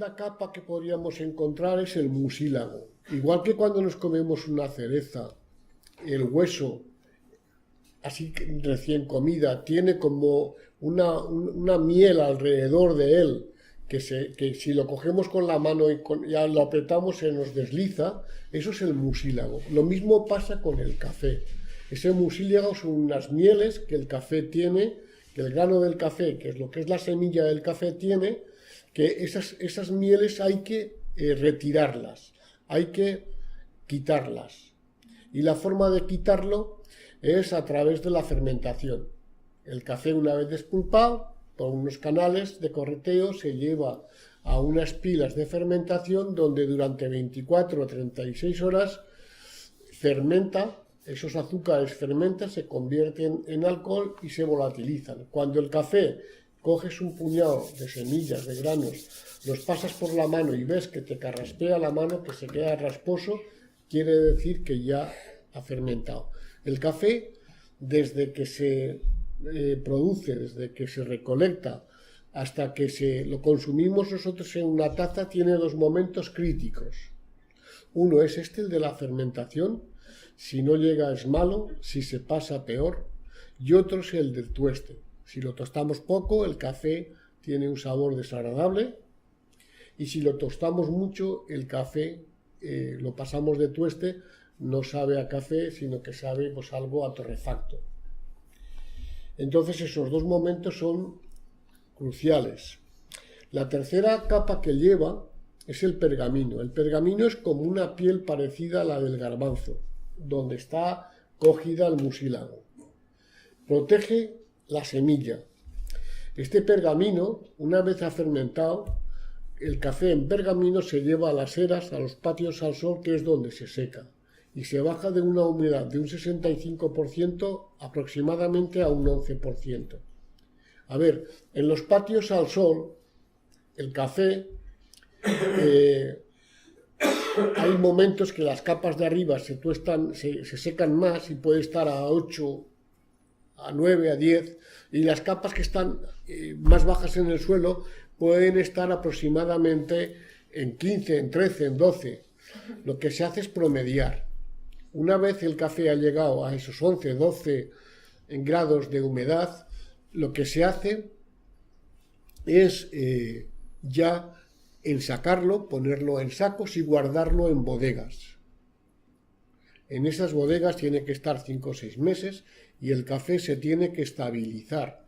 segunda capa que podríamos encontrar es el mucílago. Igual que cuando nos comemos una cereza, el hueso, así recién comida, tiene como una miel alrededor de él, que si lo cogemos con la mano y ya lo apretamos se nos desliza, eso es el mucílago. Lo mismo pasa con el café. Ese mucílago son unas mieles que el café tiene, que el grano del café, que es lo que es la semilla del café, tiene, que esas mieles hay que retirarlas, hay que quitarlas. Y la forma de quitarlo es a través de la fermentación. El café, una vez despulpado, por unos canales de correteo, se lleva a unas pilas de fermentación donde durante 24 o 36 horas fermenta, esos azúcares fermentan, se convierten en alcohol y se volatilizan. Cuando el café coges un puñado de semillas, de granos, los pasas por la mano y ves que te carraspea la mano, que se queda rasposo, quiere decir que ya ha fermentado. El café, desde que se produce, desde que se recolecta hasta que lo consumimos nosotros en una taza, tiene dos momentos críticos. Uno es el de la fermentación, si no llega es malo, si se pasa peor, y otro es el del tueste. Si lo tostamos poco, el café tiene un sabor desagradable, y si lo tostamos mucho, el café lo pasamos de tueste, no sabe a café, sino que sabe pues algo a torrefacto. Entonces esos dos momentos son cruciales. La tercera capa que lleva es el pergamino. El pergamino es como una piel parecida a la del garbanzo, donde está cogida el mucílago. Protege la semilla. Este pergamino, una vez ha fermentado, el café en pergamino se lleva a las eras, a los patios al sol, que es donde se seca, y se baja de una humedad de un 65% aproximadamente a un 11%. A ver, en los patios al sol, el café, hay momentos que las capas de arriba se secan más y puede estar a 8, a 9, a 10, y las capas que están más bajas en el suelo pueden estar aproximadamente en 15, en 13, en 12. Lo que se hace es promediar. Una vez el café ha llegado a esos 11, 12 grados de humedad, lo que se hace es ya ensacarlo, ponerlo en sacos y guardarlo en bodegas. En esas bodegas tiene que estar 5 o 6 meses y el café se tiene que estabilizar.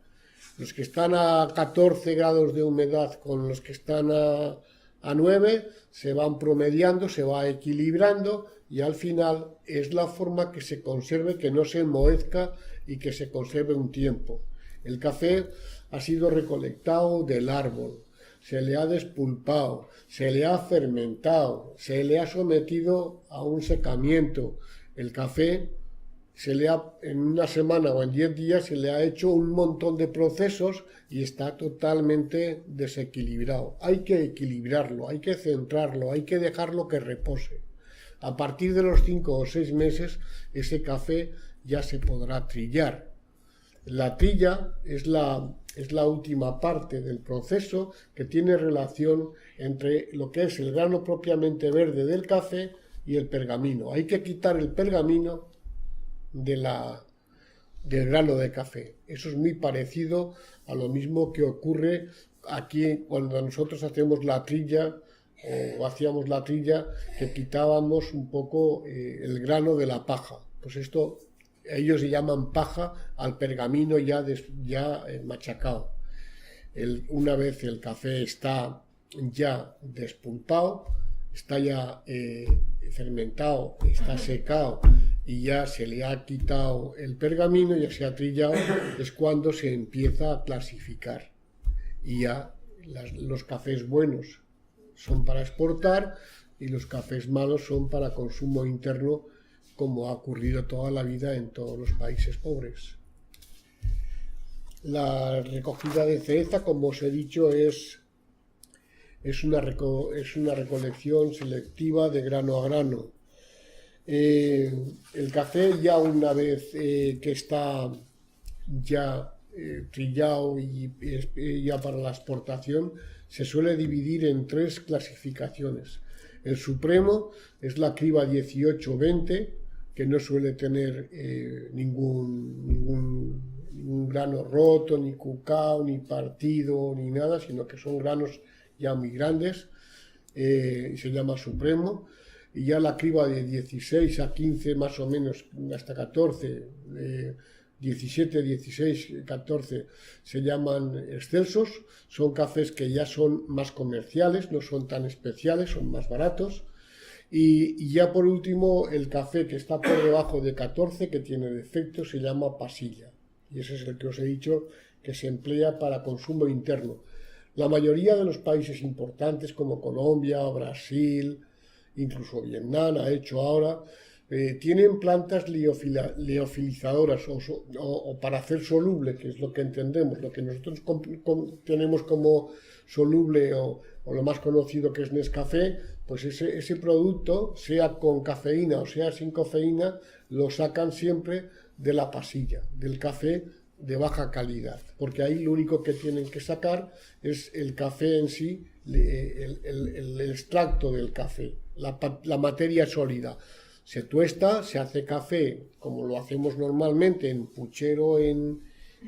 Los que están a 14 grados de humedad con los que están a 9 se van promediando, se va equilibrando y al final es la forma que se conserve, que no se enmohezca y que se conserve un tiempo. El café ha sido recolectado del árbol, se le ha despulpado, se le ha fermentado, se le ha sometido a un secamiento. El café en una semana o en 10 días se le ha hecho un montón de procesos y está totalmente desequilibrado. Hay que equilibrarlo, hay que centrarlo, hay que dejarlo que repose. A partir de los 5 o 6 meses ese café ya se podrá trillar. La trilla es la última parte del proceso que tiene relación entre lo que es el grano propiamente verde del café y el pergamino. Hay que quitar el pergamino del grano de café. Eso es muy parecido a lo mismo que ocurre aquí cuando nosotros hacemos la trilla o hacíamos la trilla, que quitábamos un poco el grano de la paja. Pues esto ellos se llaman paja al pergamino ya machacado. Una vez el café está ya despulpado, está ya fermentado, está secado y ya se le ha quitado el pergamino, ya se ha trillado, es cuando se empieza a clasificar. Y ya los cafés buenos son para exportar y los cafés malos son para consumo interno, como ha ocurrido toda la vida en todos los países pobres. La recogida de cereza, como os he dicho, es una recolección selectiva de grano a grano. El café, ya una vez que está ya trillado y ya para la exportación, se suele dividir en 3 clasificaciones. El supremo es la criba 18-20, que no suele tener ningún grano roto, ni cucao, ni partido, ni nada, sino que son granos ya muy grandes, se llama supremo. Y ya la criba de 16 a 15 más o menos, hasta 14, 17, 16, 14 se llaman excelsos, son cafés que ya son más comerciales, no son tan especiales, son más baratos. Y ya por último, el café que está por debajo de 14, que tiene defecto, se llama pasilla. Y ese es el que os he dicho que se emplea para consumo interno. La mayoría de los países importantes como Colombia, Brasil, incluso Vietnam ha hecho ahora, tienen plantas liofilizadoras o para hacer soluble, que es lo que entendemos, lo que nosotros tenemos como soluble o lo más conocido que es Nescafé, pues ese producto, sea con cafeína o sea sin cafeína, lo sacan siempre de la pasilla, del café de baja calidad, porque ahí lo único que tienen que sacar es el café en sí, el extracto del café, la materia sólida. Se tuesta, se hace café como lo hacemos normalmente en puchero,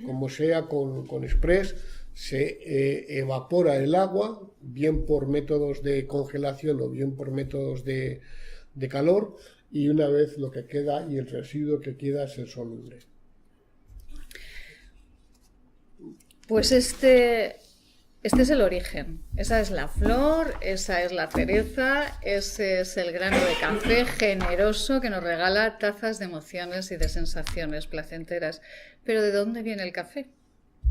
como sea con express, se evapora el agua, bien por métodos de congelación o bien por métodos de calor, y una vez lo que queda y el residuo que queda es el soluble. Pues este es el origen. Esa es la flor, esa es la cereza, ese es el grano de café generoso que nos regala tazas de emociones y de sensaciones placenteras. Pero ¿de dónde viene el café?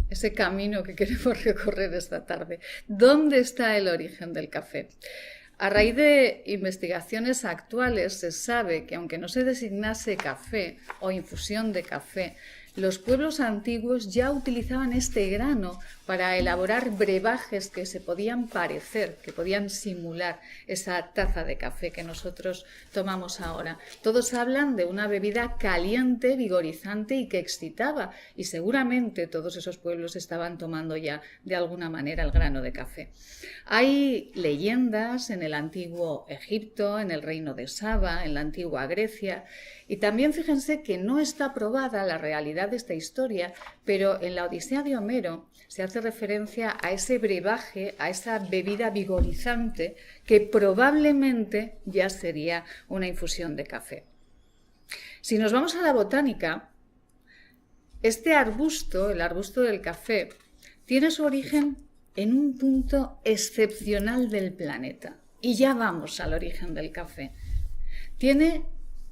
Ese camino que queremos recorrer esta tarde. ¿Dónde está el origen del café? A raíz de investigaciones actuales se sabe que aunque no se designase café o infusión de café, los pueblos antiguos ya utilizaban este grano para elaborar brebajes que se podían parecer, que podían simular esa taza de café que nosotros tomamos ahora. Todos hablan de una bebida caliente, vigorizante y que excitaba, y seguramente todos esos pueblos estaban tomando ya de alguna manera el grano de café. Hay leyendas en el antiguo Egipto, en el reino de Saba, en la antigua Grecia, y también fíjense que no está probada la realidad de esta historia, pero en la Odisea de Homero se hace referencia a ese brebaje, a esa bebida vigorizante que probablemente ya sería una infusión de café. Si nos vamos a la botánica, este arbusto, el arbusto del café, tiene su origen en un punto excepcional del planeta. Y ya vamos al origen del café. Tiene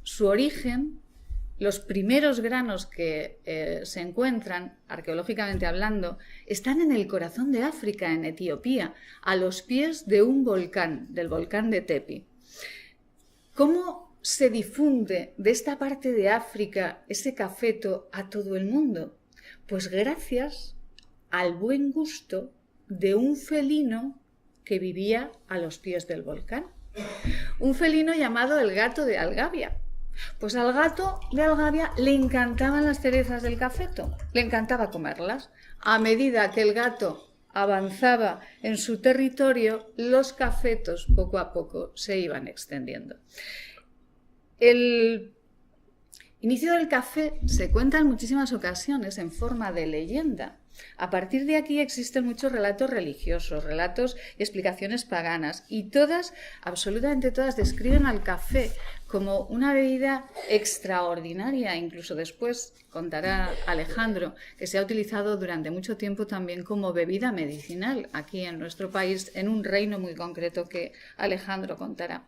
su origen, los primeros granos que se encuentran, arqueológicamente hablando, están en el corazón de África, en Etiopía, a los pies de un volcán, del volcán de Tepi. ¿Cómo se difunde de esta parte de África ese cafeto a todo el mundo? Pues gracias al buen gusto de un felino que vivía a los pies del volcán. Un felino llamado el gato de Algabia. Pues al gato de Algabia le encantaban las cerezas del cafeto, le encantaba comerlas. A medida que el gato avanzaba en su territorio, los cafetos poco a poco se iban extendiendo. El inicio del café se cuenta en muchísimas ocasiones en forma de leyenda. A partir de aquí existen muchos relatos religiosos, relatos y explicaciones paganas, y todas, absolutamente todas, describen al café como una bebida extraordinaria. Incluso después contará Alejandro que se ha utilizado durante mucho tiempo también como bebida medicinal aquí en nuestro país, en un reino muy concreto que Alejandro contará.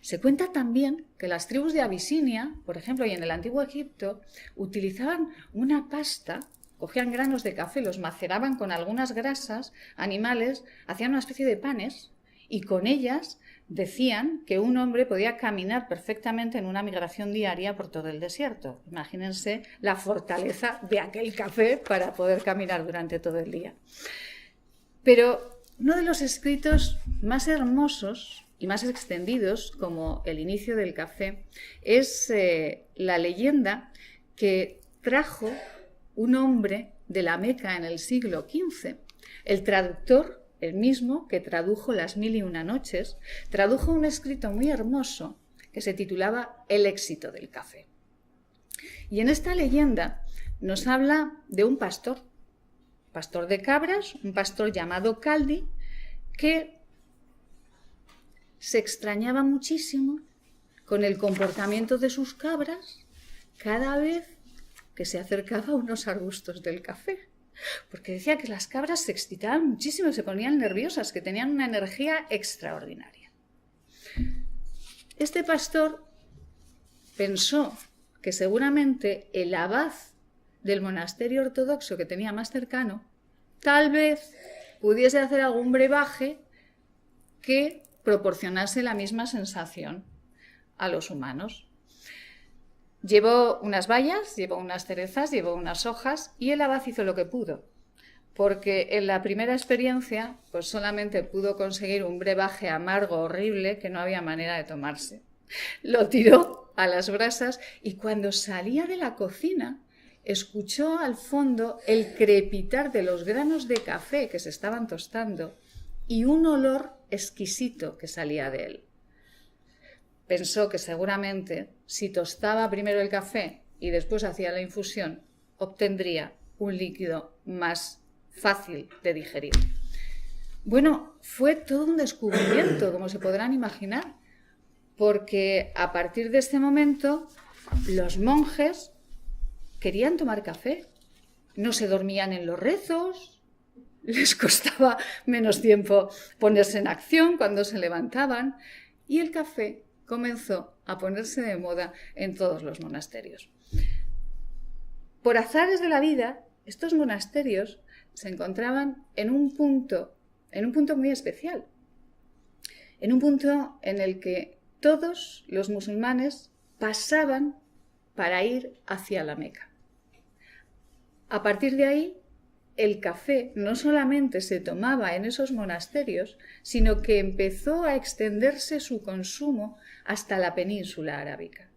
Se cuenta también que las tribus de Abisinia, por ejemplo, y en el antiguo Egipto, utilizaban una pasta. Cogían granos de café, los maceraban con algunas grasas animales, hacían una especie de panes y con ellas decían que un hombre podía caminar perfectamente en una migración diaria por todo el desierto. Imagínense la fortaleza de aquel café para poder caminar durante todo el día. Pero uno de los escritos más hermosos y más extendidos, como el inicio del café, es la leyenda que trajo un hombre de la Meca en el siglo XV. El traductor el mismo que tradujo Las Mil y Una Noches, tradujo un escrito muy hermoso que se titulaba El éxito del café. Y en esta leyenda nos habla de un pastor de cabras, un pastor llamado Caldi, que se extrañaba muchísimo con el comportamiento de sus cabras cada vez que se acercaba a unos arbustos del café. Porque decía que las cabras se excitaban muchísimo, se ponían nerviosas, que tenían una energía extraordinaria. Este pastor pensó que seguramente el abad del monasterio ortodoxo que tenía más cercano tal vez pudiese hacer algún brebaje que proporcionase la misma sensación a los humanos. Llevó unas bayas, llevó unas cerezas, llevó unas hojas y el abad hizo lo que pudo, porque en la primera experiencia pues solamente pudo conseguir un brebaje amargo, horrible, que no había manera de tomarse. Lo tiró a las brasas y cuando salía de la cocina escuchó al fondo el crepitar de los granos de café que se estaban tostando y un olor exquisito que salía de él. Pensó que seguramente si tostaba primero el café y después hacía la infusión, obtendría un líquido más fácil de digerir. Bueno, fue todo un descubrimiento, como se podrán imaginar, porque a partir de este momento los monjes querían tomar café. No se dormían en los rezos, les costaba menos tiempo ponerse en acción cuando se levantaban y el café comenzó a ponerse de moda en todos los monasterios. Por azares de la vida, estos monasterios se encontraban en un punto muy especial, en un punto en el que todos los musulmanes pasaban para ir hacia la Meca. A partir de ahí, el café no solamente se tomaba en esos monasterios, sino que empezó a extenderse su consumo hasta la península arábica.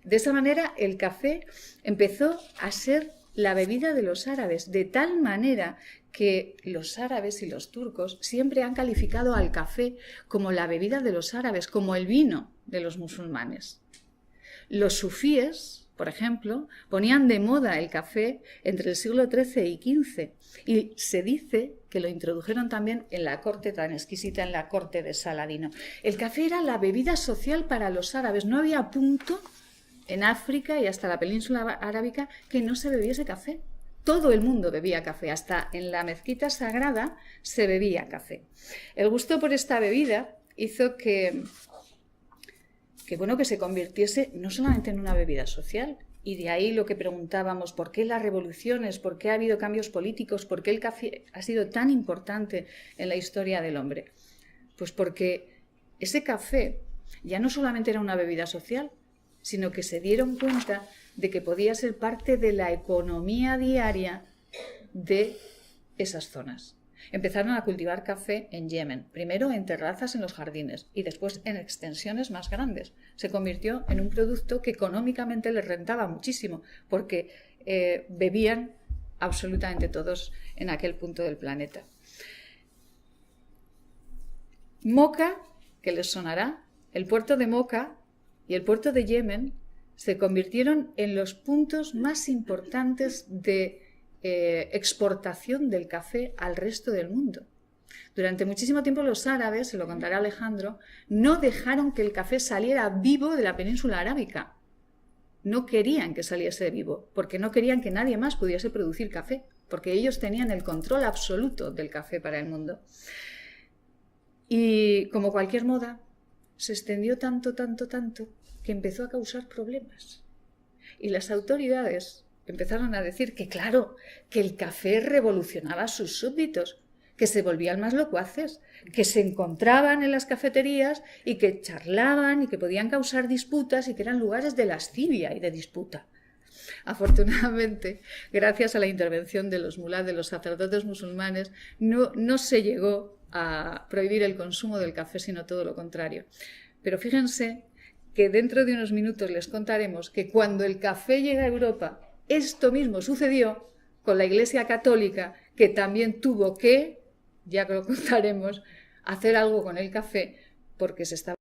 De esa manera, el café empezó a ser la bebida de los árabes, de tal manera que los árabes y los turcos siempre han calificado al café como la bebida de los árabes, como el vino de los musulmanes. Los sufíes, por ejemplo, ponían de moda el café entre el siglo XIII y XV y se dice que lo introdujeron también en la corte tan exquisita, en la corte de Saladino. El café era la bebida social para los árabes. No había punto en África y hasta la península arábica que no se bebiese café. Todo el mundo bebía café, hasta en la mezquita sagrada se bebía café. El gusto por esta bebida hizo que se convirtiese no solamente en una bebida social, y de ahí lo que preguntábamos, ¿por qué las revoluciones? ¿Por qué ha habido cambios políticos? ¿Por qué el café ha sido tan importante en la historia del hombre? Pues porque ese café ya no solamente era una bebida social, sino que se dieron cuenta de que podía ser parte de la economía diaria de esas zonas. Empezaron a cultivar café en Yemen, primero en terrazas en los jardines y después en extensiones más grandes. Se convirtió en un producto que económicamente les rentaba muchísimo porque bebían absolutamente todos en aquel punto del planeta. Moca, que les sonará, el puerto de Moca y el puerto de Yemen se convirtieron en los puntos más importantes de exportación del café al resto del mundo. Durante muchísimo tiempo los árabes, se lo contará Alejandro, no dejaron que el café saliera vivo de la península arábica. No querían que saliese vivo, porque no querían que nadie más pudiese producir café, porque ellos tenían el control absoluto del café para el mundo. Y como cualquier moda, se extendió tanto, que empezó a causar problemas. Y las autoridades empezaron a decir que, claro, que el café revolucionaba a sus súbditos, que se volvían más locuaces, que se encontraban en las cafeterías y que charlaban y que podían causar disputas y que eran lugares de lascivia y de disputa. Afortunadamente, gracias a la intervención de los mulás, de los sacerdotes musulmanes, no se llegó a prohibir el consumo del café, sino todo lo contrario. Pero fíjense que dentro de unos minutos les contaremos que cuando el café llega a Europa, esto mismo sucedió con la Iglesia Católica, que también tuvo que ya que lo contaremos, hacer algo con el café porque se está